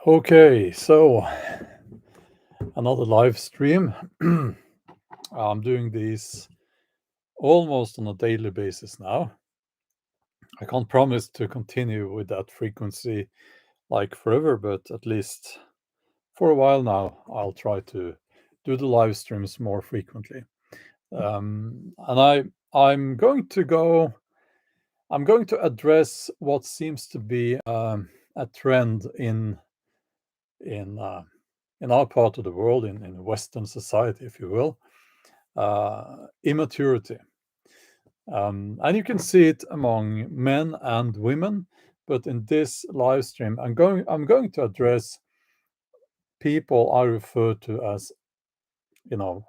Okay, so another live stream. I'm doing these almost on a daily basis now. I can't promise to continue with that frequency like forever, but at least for a while now, I'll try to do the live streams more frequently. And I'm going to go. I'm going to address what seems to be a trend in uh, in our part of the world, in Western society, if you will, immaturity. And you can see it among men and women, but in this live stream, I'm going to address people I refer to as, you know,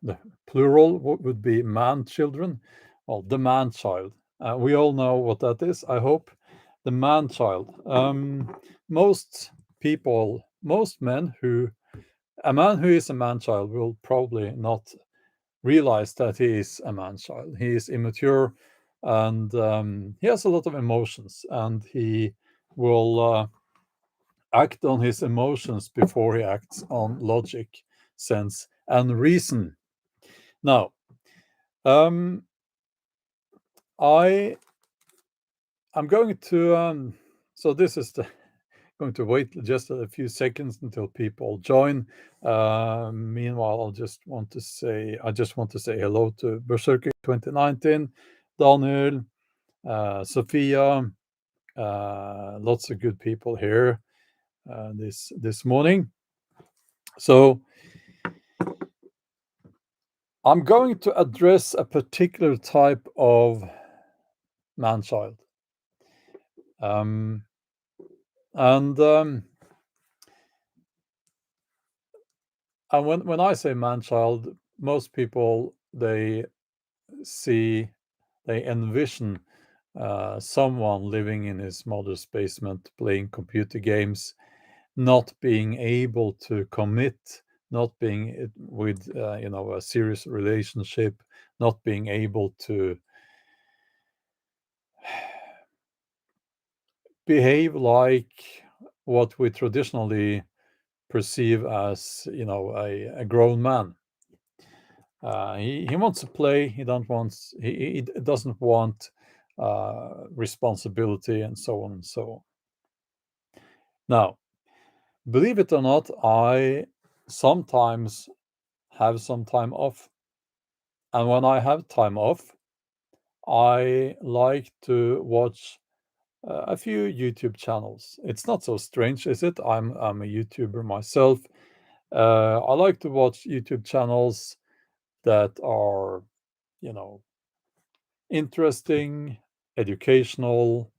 the plural would be man children, well, the man child. We all know what that is, I hope. The man child. Most people, most men who a man who is a man child will probably not realize that he is a man child. He is immature, and he has a lot of emotions, and he will act on his emotions before he acts on logic, sense, and reason. Now, um, I am going to. So this is the going to wait just a few seconds until people join. Meanwhile, I just want to say hello to Berserker 2019, Daniel, Sophia, lots of good people here this morning. So I'm going to address a particular type of man-child. Um, and and when I say man-child, most people see they envision someone living in his mother's basement playing computer games, not being able to commit, not being with a serious relationship, not being able to behave like what we traditionally perceive as a grown man. He wants to play. He doesn't want responsibility, and so on and so on. Now, believe it or not, I sometimes have some time off, and when I have time off, I like to watch a few YouTube channels. It's not so strange, is it? I'm a YouTuber myself. I like to watch YouTube channels that are, you know, interesting, educational,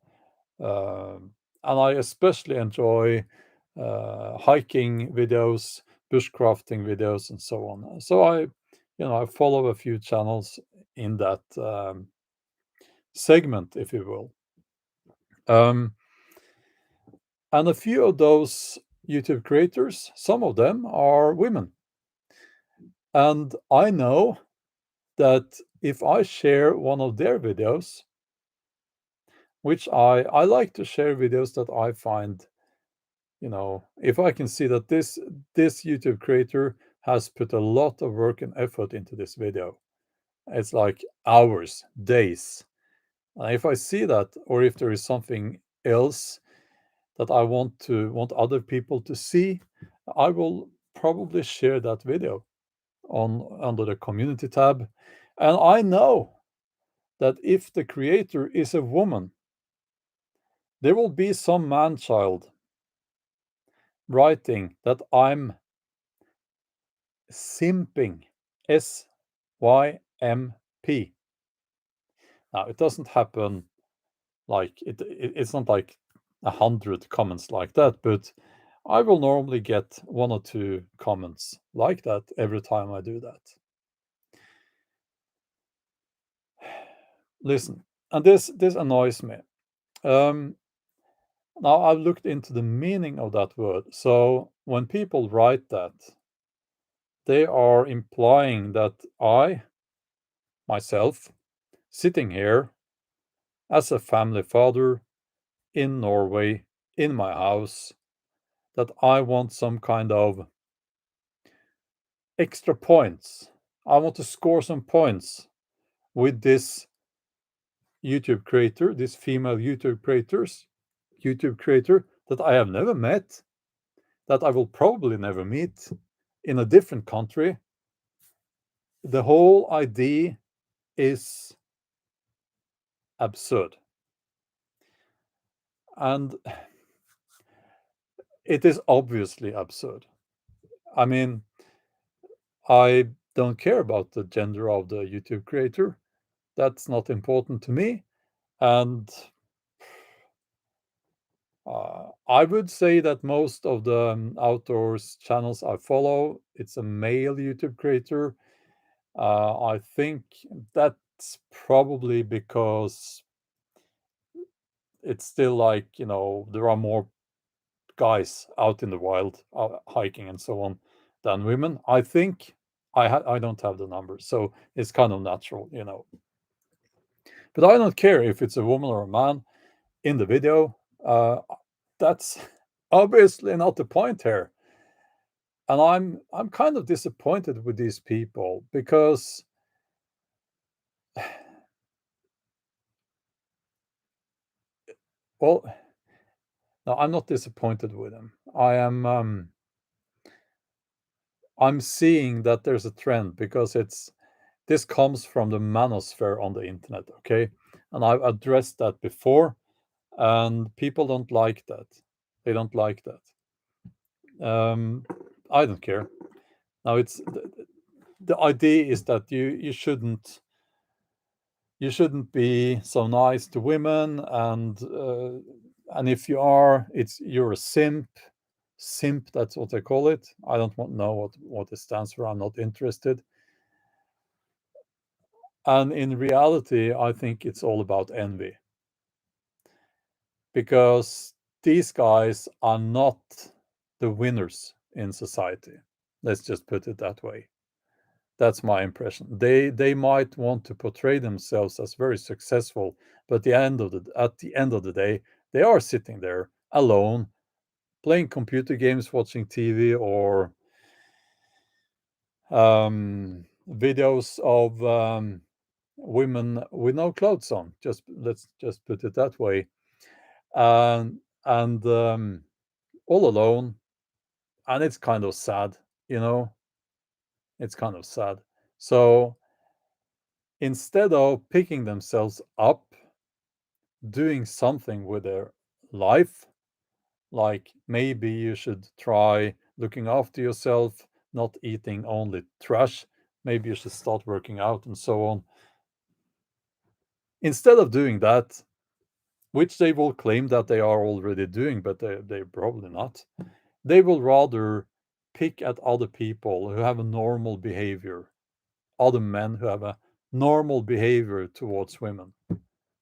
and I especially enjoy hiking videos, bushcrafting videos, and so on. So I follow a few channels in that segment, if you will. Um, and a few of those YouTube creators, some of them are women. And I know that if I share one of their videos, which I like to share videos that I find, if I can see that this YouTube creator has put a lot of work and effort into this video. It's like hours, days. And if I see that, or if there is something else that I want other people to see, I will probably share that video under the community tab. And I know that if the creator is a woman, there will be some man child writing that I'm simping. SYMP. Now, it doesn't happen like it's not like 100 comments like that, but I will normally get one or two comments like that every time I do that. Listen, and this annoys me. Now I've looked into the meaning of that word. So when people write that, they are implying that I, myself, sitting here as a family father in Norway, in my house, that I want some kind of extra points. I want to score some points with this YouTube creator, this female YouTube creator that I have never met, that I will probably never meet in a different country. The whole idea is absurd. And it is obviously absurd. I mean, I don't care about the gender of the YouTube creator. That's not important to me. And I would say that most of the outdoors channels I follow, it's a male YouTube creator. I think that's probably because it's still like, there are more guys out in the wild hiking and so on than women. I think I don't have the numbers, so it's kind of natural. But I don't care if it's a woman or a man in the video. That's obviously not the point here. And I'm kind of disappointed with these people because well, no, I'm not disappointed with them. I'm seeing that there's a trend because this comes from the manosphere on the internet, okay? And I've addressed that before, and people don't like that. They don't like that. I don't care. Now it's the idea is that you shouldn't be so nice to women, and if you are, you're a simp. Simp, that's what they call it. I don't know what it stands for. I'm not interested. And in reality, I think it's all about envy because these guys are not the winners in society. Let's just put it that way. That's my impression. They might want to portray themselves as very successful, but at the end of the day, they are sitting there alone, playing computer games, watching TV, or videos of women with no clothes on. Let's just put it that way, and all alone, and it's kind of sad, you know. It's kind of sad. So instead of picking themselves up, doing something with their life, like maybe you should try looking after yourself, not eating only trash. Maybe you should start working out and so on. Instead of doing that, which they will claim that they are already doing, but they're probably not, they will rather pick at other people who have a normal behavior, other men who have a normal behavior towards women.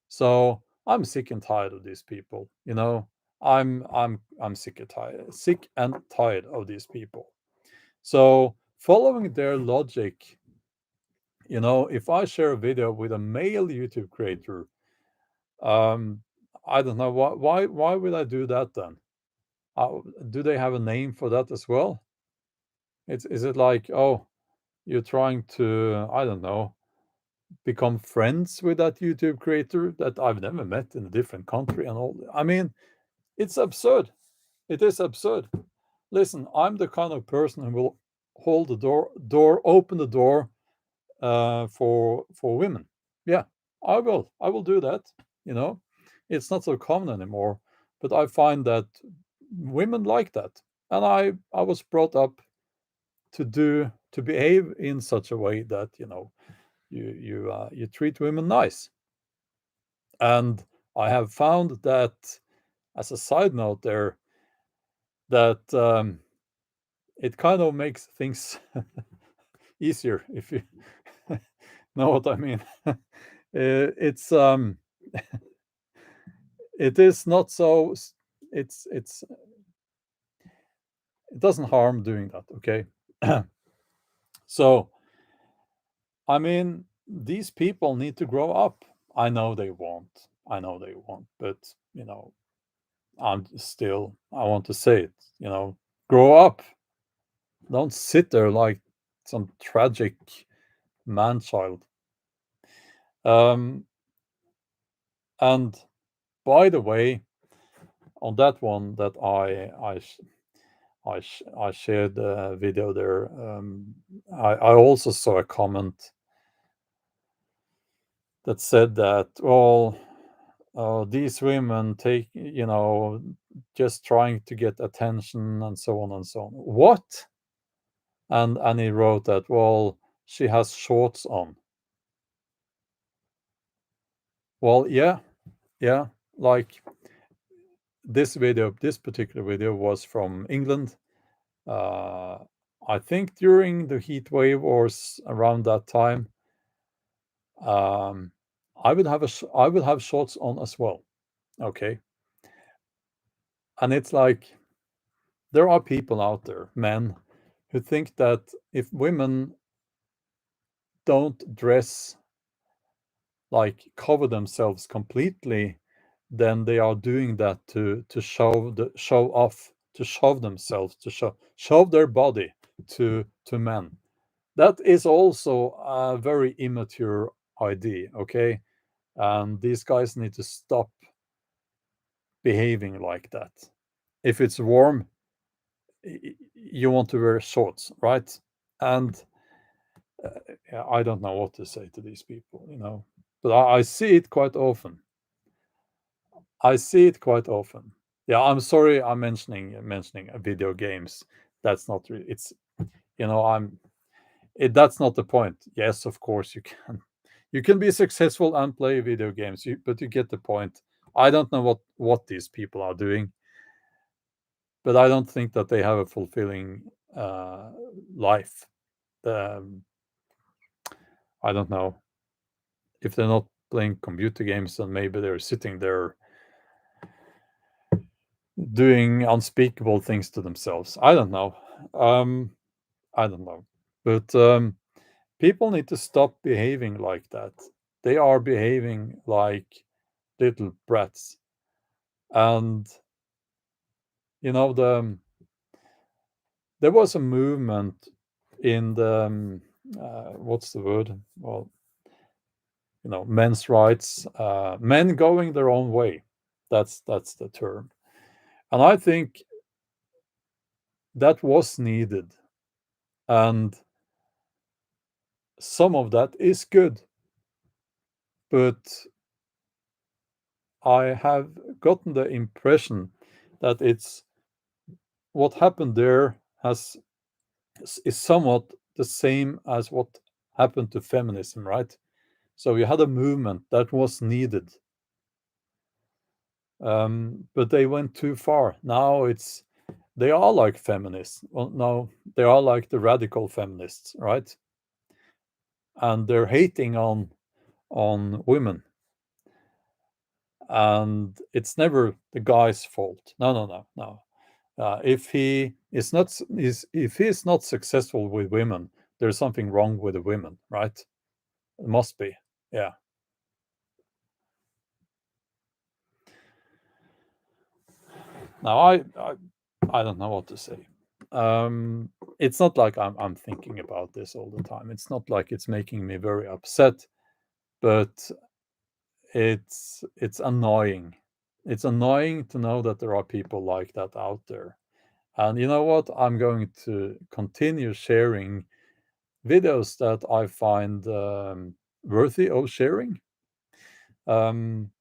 So I'm sick and tired of these people. I'm sick and tired of these people. So following their logic, if I share a video with a male YouTube creator, um, I don't know why would I do that then? Do they have a name for that as well? Is it like, oh, you're trying to, I don't know, become friends with that YouTube creator that I've never met in a different country and all? I mean, it's absurd. It is absurd. Listen, I'm the kind of person who will hold the open the door for women. Yeah, I will do that. You know, it's not so common anymore, but I find that women like that, and I was brought up to behave in such a way that you treat women nice, and I have found that as a side note there that it kind of makes things easier if you know what I mean. It's it is not so it's it doesn't harm doing that, okay? So I mean, these people need to grow up. I know they won't, but I want to say it, grow up. Don't sit there like some tragic man child. Um, and by the way, on that one that I shared the video there, I also saw a comment that said that, well, these women take, just trying to get attention and so on and so on. What? And he wrote that, well, she has shorts on. Well, yeah, yeah. Like this particular video was from England. Uh, I think during the heat wave or around that time, um, I would have shorts on as well. Okay, and it's like there are people out there, men, who think that if women don't dress, like cover themselves completely, then they are doing that to show off, to show themselves, to show their body to men. That is also a very immature idea, okay? And these guys need to stop behaving like that. If it's warm, you want to wear shorts, right? And yeah, I don't know what to say to these people, but I see it quite often. I see it quite often. Yeah, I'm sorry I'm mentioning video games. That's not really, it's, I'm that's not the point. Yes, of course you can be successful and play video games, but you get the point. I don't know what these people are doing, but I don't think that they have a fulfilling uh, life. Um, I don't know if they're not playing computer games, then maybe they're sitting there doing unspeakable things to themselves. I don't know. Um, I don't know. But people need to stop behaving like that. They are behaving like little brats. And there was a movement in the what's the word? Well, men's rights, men going their own way. That's the term. And I think that was needed. And some of that is good, but I have gotten the impression that it's what happened there has is somewhat the same as what happened to feminism, right? So you had a movement that was needed, but they went too far. Now they are like feminists. Well, no, they are like the radical feminists, right? And they're hating on women, and it's never the guy's fault. No, no, no, no. If he is not if he is not successful with women, there's something wrong with the women, right? It must be. Yeah. Now I don't know what to say. It's not like I'm thinking about this all the time. It's not like it's making me very upset, but it's annoying. It's annoying to know that there are people like that out there. And you know what? I'm going to continue sharing videos that I find worthy of sharing. Um,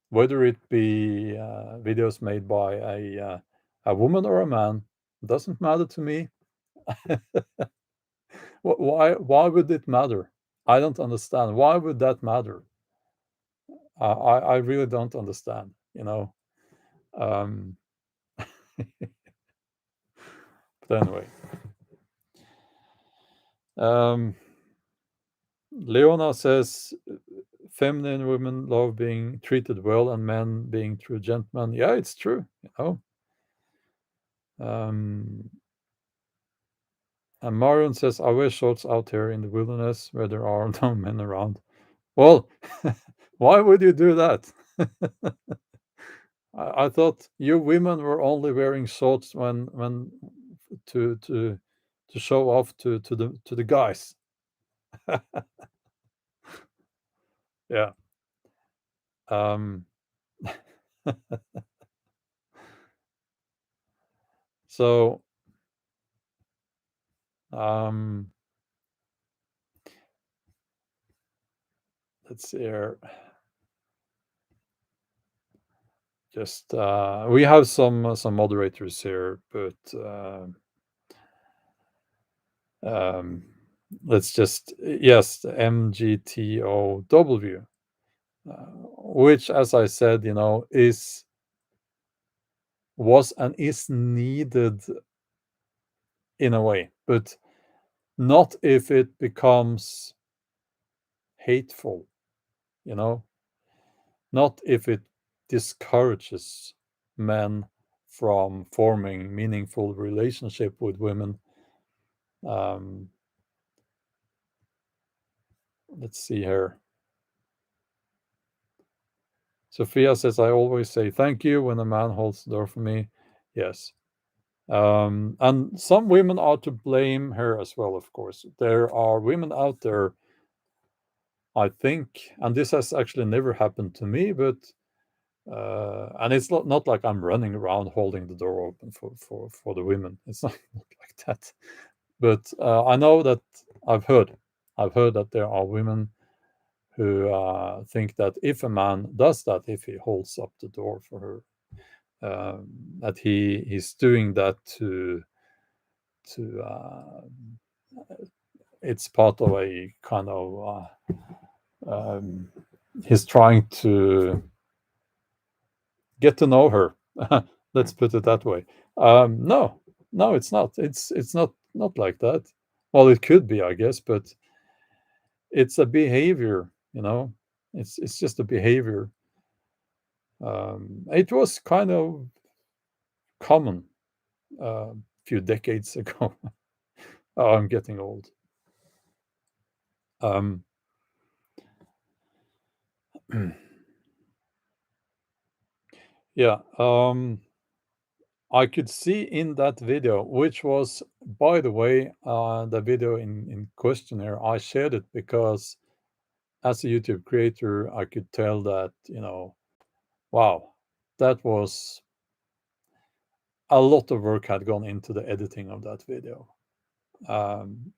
whether it be videos made by a woman or a man, doesn't matter to me. Why would it matter? I don't understand. Why would that matter? I really don't understand. Um, but anyway, um, Leona says feminine women love being treated well and men being true gentlemen. Yeah, it's true. Um, and Marion says, I wear shorts out here in the wilderness where there are no men around. Well, why would you do that? I thought you women were only wearing shorts when to show off to the guys. Yeah. Um, so um, let's see here. Just we have some moderators here, but um, let's just yes, the MGTOW, which, as I said, is was and is needed in a way, but not if it becomes hateful, you know, not if it discourages men from forming meaningful relationship with women. Um, let's see here. Sophia says, I always say thank you when a man holds the door for me. Yes. And some women are to blame here as well, of course. There are women out there, I think, and this has actually never happened to me, but and it's not like I'm running around holding the door open for the women. It's not like that. But I know that I've heard that there are women who think that if a man does that, if he holds up the door for her, that he's doing that to it's part of a kind of he's trying to get to know her. Let's put it that way. No, no, it's not. It's not like that. Well, it could be, I guess, but it's a behavior. It's just a behavior. It was kind of common a few decades ago. Oh, I'm getting old. Um, yeah. I could see in that video, which was, by the way, the video in question here, I shared it because as a YouTube creator, I could tell that, wow, that was a lot of work had gone into the editing of that video. Um,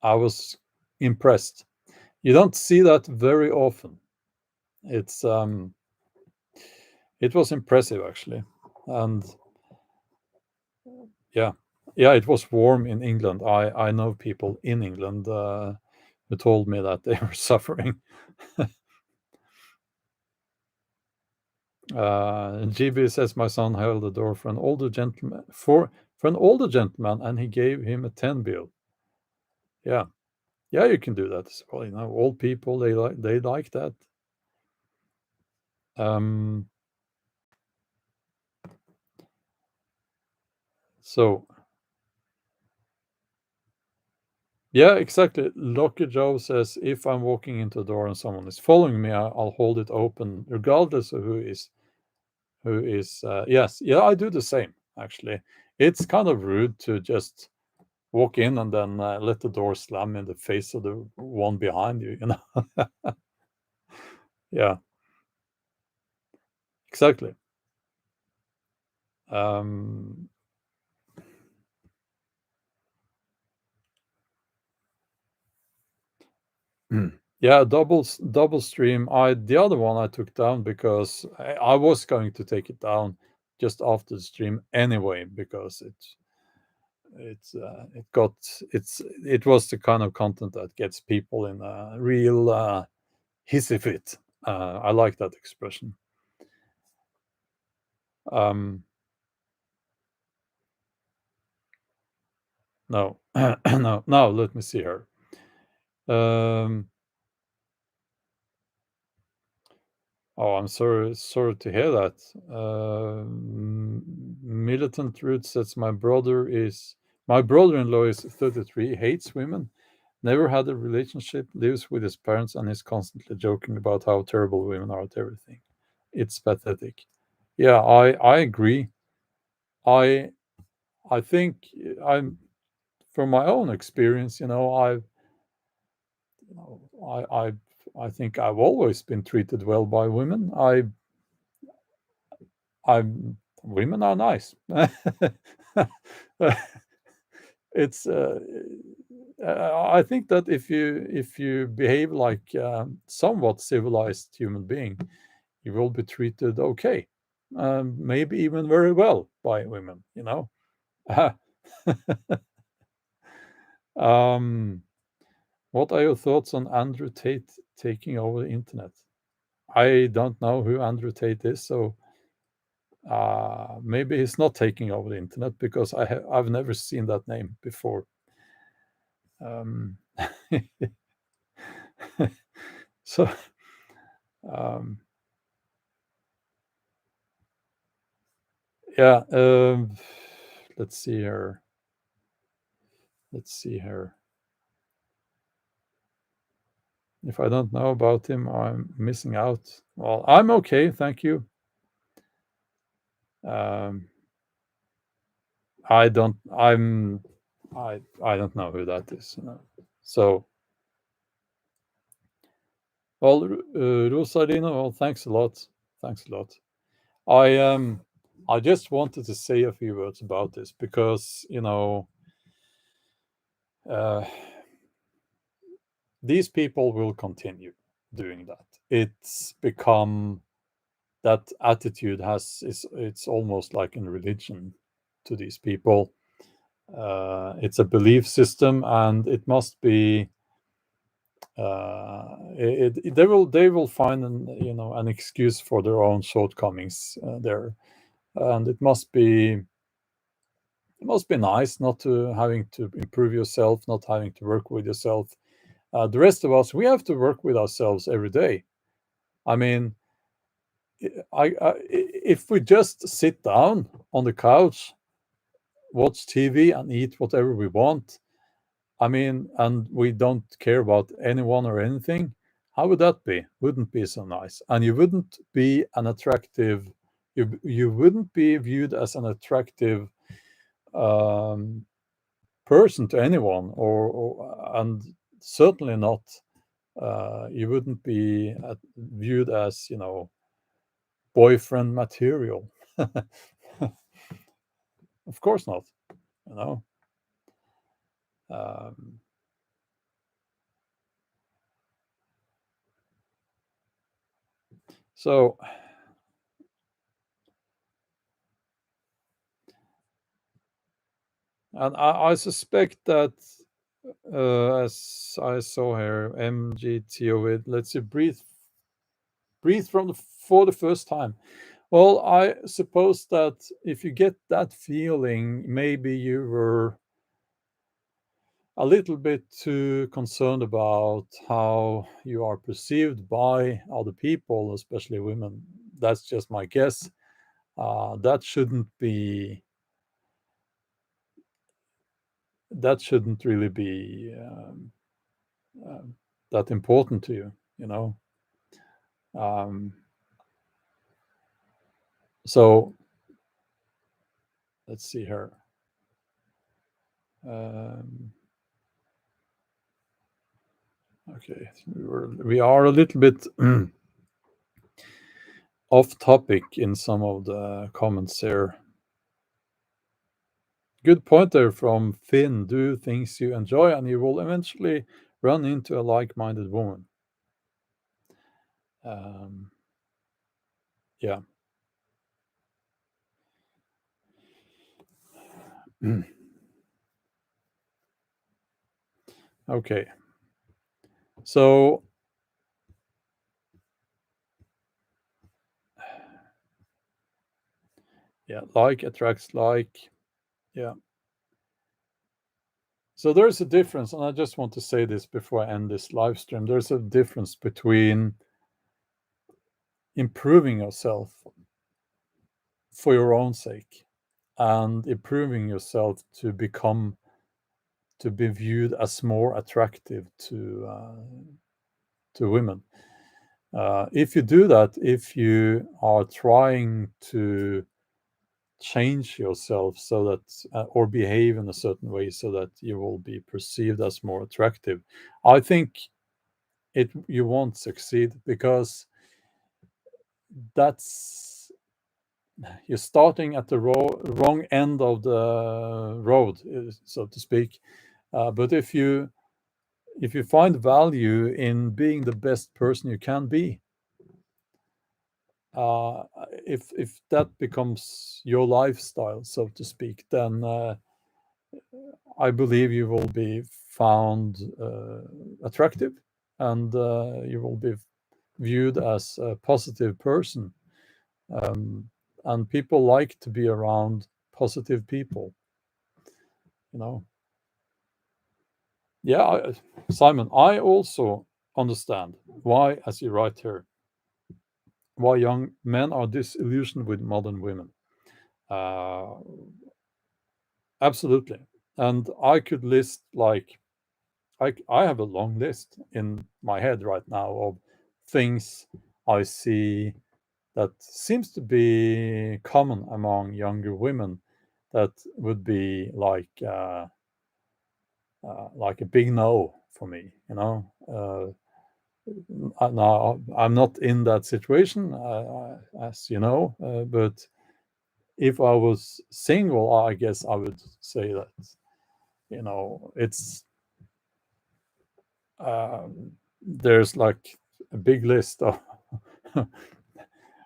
I was impressed. You don't see that very often. It's it was impressive actually, and yeah, yeah, it was warm in England. I know people in England who told me that they were suffering. GB says my son held the door for an older gentleman for an older gentleman, and he gave him a 10 bill. Yeah, yeah, you can do that as well. Old people they like that. Um, so yeah, exactly. Lucky Joe says if I'm walking into a door and someone is following me, I'll hold it open regardless of who is. Yes, yeah, I do the same actually. It's kind of rude to just walk in and then let the door slam in the face of the one behind you. Yeah, exactly. Um, yeah, double stream. The other one I took down because I was going to take it down just after the stream anyway because it was the kind of content that gets people in a real hissy fit. I like that expression. Um, no, no, no. Let me see here. Um, oh, I'm sorry to hear that. Militant Root says my brother-in-law is 33, hates women, never had a relationship, lives with his parents, and is constantly joking about how terrible women are at everything. It's pathetic. Yeah, I agree. I I think I'm from my own experience, you know, I think I've always been treated well by women. I'm women are nice. It's I think that if you behave like somewhat civilized human being, you will be treated okay, maybe even very well by women. um, what are your thoughts on Andrew Tate taking over the internet? I don't know who Andrew Tate is, so maybe he's not taking over the internet because I've never seen that name before. Um, so um, yeah, let's see here. Let's see here. If I don't know about him, I'm missing out. Well, I'm okay, thank you. Um, I don't. I'm. I don't know who that is. So, well, Rosarina. Well, thanks a lot. Thanks a lot. I I just wanted to say a few words about this because uh, these people will continue doing that. It's become that attitude has is it's almost like in religion to these people. It's a belief system, and it must be. They will find an excuse for their own shortcomings there, and it must be nice not to having to improve yourself, not having to work with yourself. The rest of us, we have to work with ourselves every day. I mean, if we just sit down on the couch, watch TV, and eat whatever we want, I mean, and we don't care about anyone or anything, how would that be? Wouldn't be so nice, and you wouldn't be an attractive. You wouldn't be viewed as an attractive um, person to anyone, and certainly not. You wouldn't be viewed as boyfriend material. Of course not. You know. Um, so, and I suspect that as I saw here, MGTO with let's see, breathe for the first time. Well, I suppose that if you get that feeling, maybe you were a little bit too concerned about how you are perceived by other people, especially women. That's just my guess. That shouldn't be. That shouldn't really be um, that important to you. You know. Um, so let's see here. Um, okay, we are a little bit off topic in some of the comments here. Good point there from Finn. Do things you enjoy, and you will eventually run into a like-minded woman. Um, yeah. Okay. So yeah, like attracts like. Yeah. So there's a difference, and I just want to say this before I end this live stream. There's a difference between improving yourself for your own sake and improving yourself to be viewed as more attractive to women. If you do that, if you are trying to change yourself so that or behave in a certain way so that you will be perceived as more attractive, I think you won't succeed, because that's you're starting at the wrong end of the road, so to speak. But if you find value in being the best person you can be, if that becomes your lifestyle, so to speak, then I believe you will be found attractive, and you will be viewed as a positive person. Um, and people like to be around positive people, you know. Yeah, Simon, I also understand why, as you write here, why young men are disillusioned with modern women. Uh, Absolutely. And I could list, like, I have a long list in my head right now of things I see that seems to be common among younger women, that would be like a big no for me, you know. Now I'm not in that situation, as you know, but if I was single, I guess I would say that, it's there's like a big list of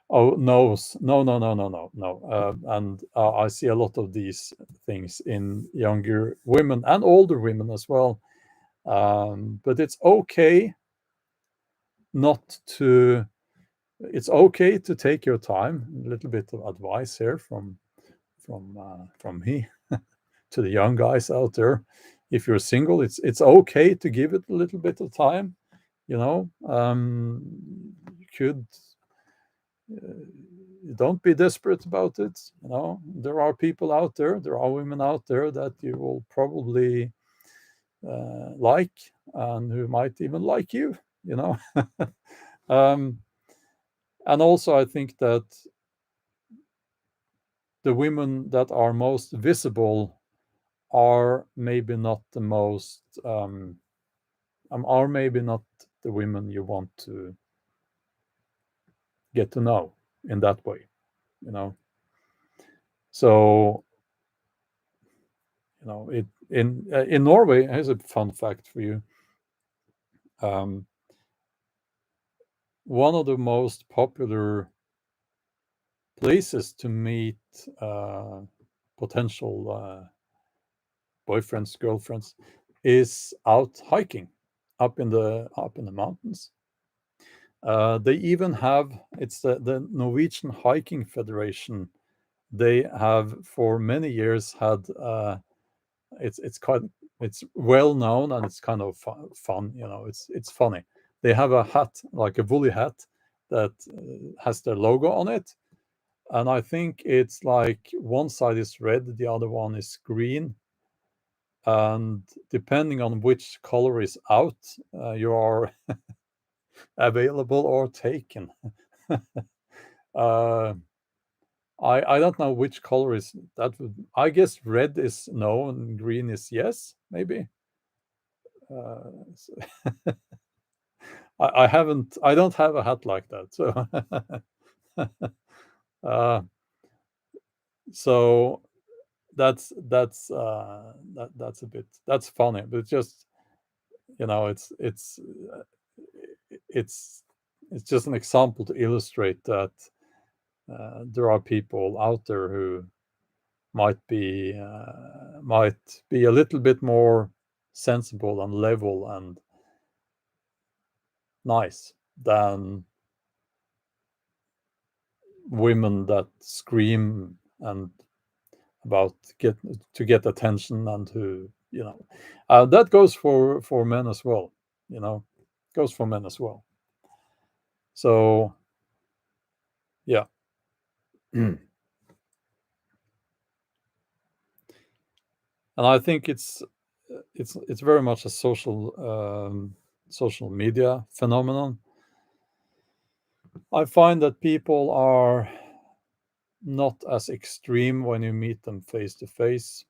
oh no's, no, no, no, no, no, no, and I see a lot of these things in younger women and older women as well. But not to it's okay to take your time. A little bit of advice here from me to the young guys out there. If you're single, it's okay to give it a little bit of time. You could don't be desperate about it. There are people out there, there are women out there that you will probably like, and who might even like you. You know, um, and also I think that the women that are most visible are maybe not the most are maybe not the women you want to get to know in that way, you know. So, it in Norway. Here's a fun fact for you. um, One of the most popular places to meet potential boyfriends, girlfriends, is out hiking up in the mountains. They even have, it's the Norwegian Hiking Federation. They have for many years had, it's well known, and it's kind of fun. It's funny. They have a hat, like a woolly hat, that has their logo on it, and I think it's like one side is red, the other one is green, and depending on which color is out, you are available or taken. uh, I don't know which color is that. I guess red is no and green is yes, maybe. So I don't have a hat like that, so uh, so that's a bit, that's funny, but just, it's it's just an example to illustrate that there are people out there who might be a little bit more sensible and level and nice than women that scream and about get attention, and who, that goes for men as well, goes for men as well. So yeah. And I think it's very much a social media phenomenon. I find that people are not as extreme when you meet them face to face.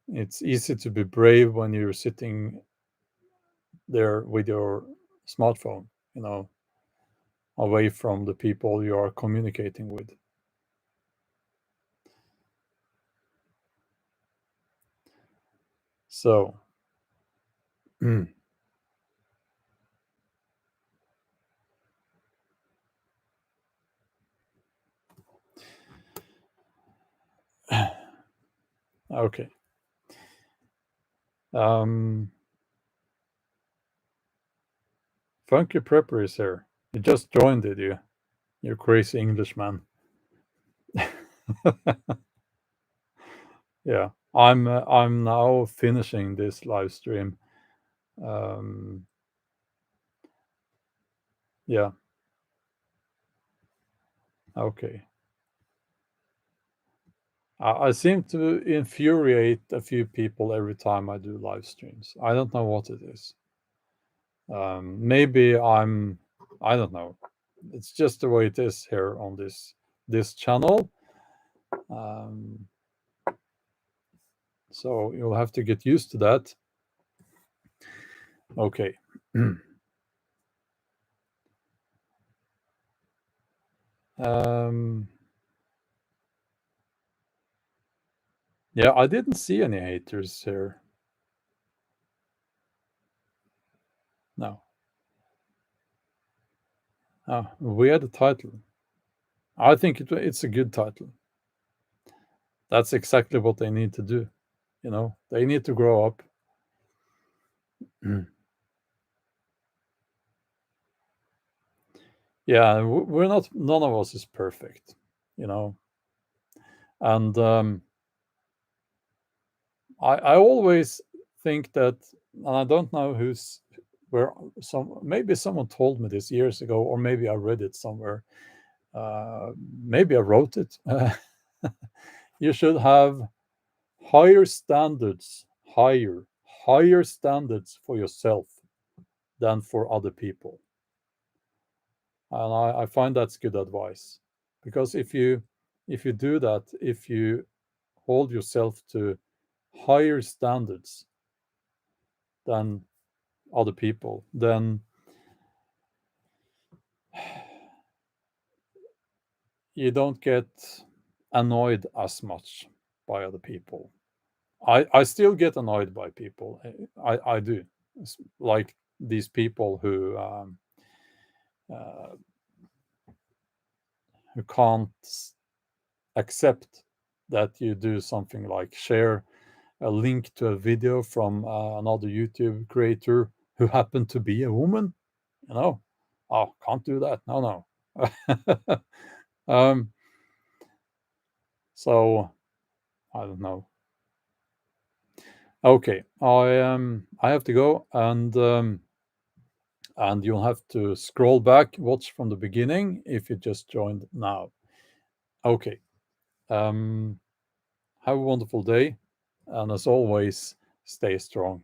It's easy to be brave when you're sitting there with your smartphone, you know, away from the people you are communicating with. So, okay. Um, Funky Prepper is here. You just joined, did you? You crazy Englishman. Yeah, I'm now finishing this live stream. Um, yeah, okay. I seem to infuriate a few people every time I do live streams. I don't know what it is. Maybe I don't know. It's just the way it is here on this channel. Um, so you'll have to get used to that. Okay. um, yeah, I didn't see any haters here. No. We had a title. I think it's a good title. That's exactly what they need to do. You know, they need to grow up. Yeah, we're not. None of us is perfect. You know, and I always think that, and I don't know who's where. Maybe someone told me this years ago, or maybe I read it somewhere. Maybe I wrote it. You should have higher standards, higher standards for yourself than for other people. And I find that's good advice, because if you do that, if you hold yourself to higher standards than other people, then you don't get annoyed as much by other people. I still get annoyed by people. I do. It's like these people uh, who can't accept that you do something like share a link to a video from another YouTube creator who happened to be a woman. You know, oh, can't do that. No, no. um, so I don't know. Okay, I have to go, and you'll have to scroll back, watch from the beginning if you just joined now. Okay. Um, have a wonderful day, and as always, stay strong.